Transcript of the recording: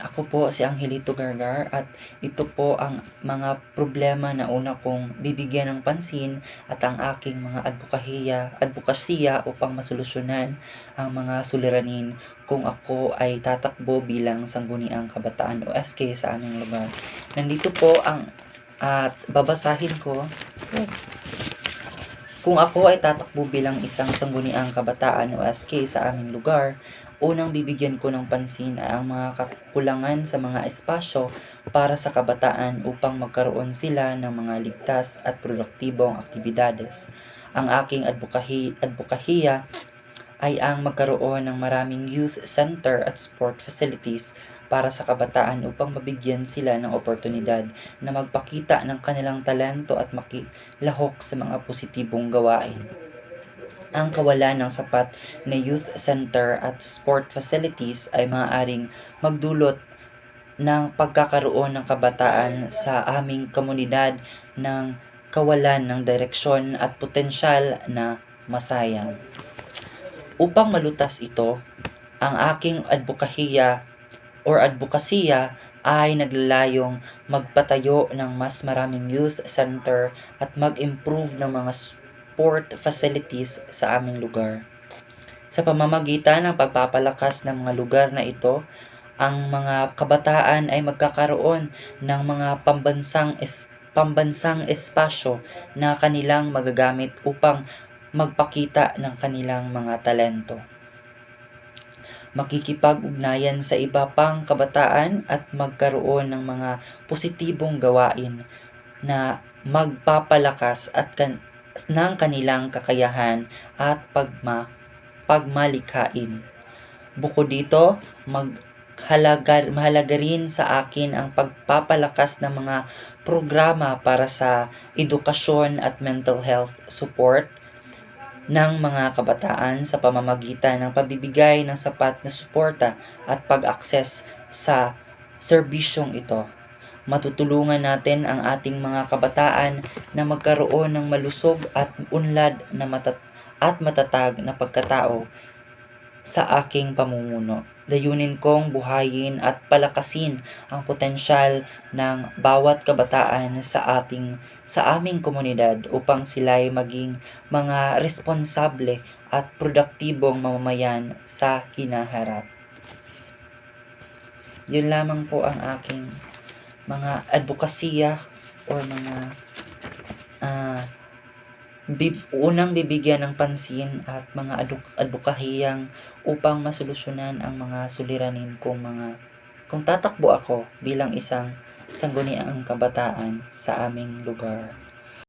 Ako po si Angelito Gargar at ito po ang mga problema na una kong bibigyan ng pansin at ang aking mga advokasya upang masolusyonan ang mga suliranin kung ako ay tatakbo bilang Sangguniang Kabataan o SK sa aming lugar. Nandito po ang at babasahin ko. Kung ako ay tatakbo bilang isang Sangguniang Kabataan o SK sa aming lugar, unang bibigyan ko ng pansin ay ang mga kakulangan sa mga espasyo para sa kabataan upang magkaroon sila ng mga ligtas at produktibong aktibidades. Ang aking advokahiya ay ang magkaroon ng maraming youth center at sport facilities para sa kabataan upang mabigyan sila ng oportunidad na magpakita ng kanilang talento at makilahok sa mga positibong gawain. Ang kawalan ng sapat na youth center at sport facilities ay maaaring magdulot ng pagkakaroon ng kabataan sa aming komunidad ng kawalan ng direksyon at potensyal na masayang. Upang malutas ito, ang aking advokasya ay naglalayong magpatayo ng mas maraming youth center at mag-improve ng mga sport facilities sa aming lugar. Sa pamamagitan ng pagpapalakas ng mga lugar na ito, ang mga kabataan ay magkakaroon ng mga pambansang espasyo na kanilang magagamit upang magpakita ng kanilang mga talento. Makikipag-ugnayan sa iba pang kabataan at magkaroon ng mga positibong gawain na magpapalakas ng kanilang kakayahan at pagmalikhain. Bukod dito, mahalaga rin sa akin ang pagpapalakas ng mga programa para sa edukasyon at mental health support ng mga kabataan sa pamamagitan ng pagbibigay ng sapat na suporta at pag-access sa serbisyong ito. Matutulungan natin ang ating mga kabataan na magkaroon ng malusog at unlad na matatag na pagkatao sa aking pamumuno. Layunin kong buhayin at palakasin ang potensyal ng bawat kabataan sa aming komunidad upang sila'y maging mga responsable at produktibong mamamayan sa hinaharap. Yun lamang po ang aking mga advokasya or mga unang bibigyan ng pansin at mga advokahiyang upang masolusyonan ang mga suliranin kung tatakbo ako bilang isang sangguniang kabataan sa aming lugar.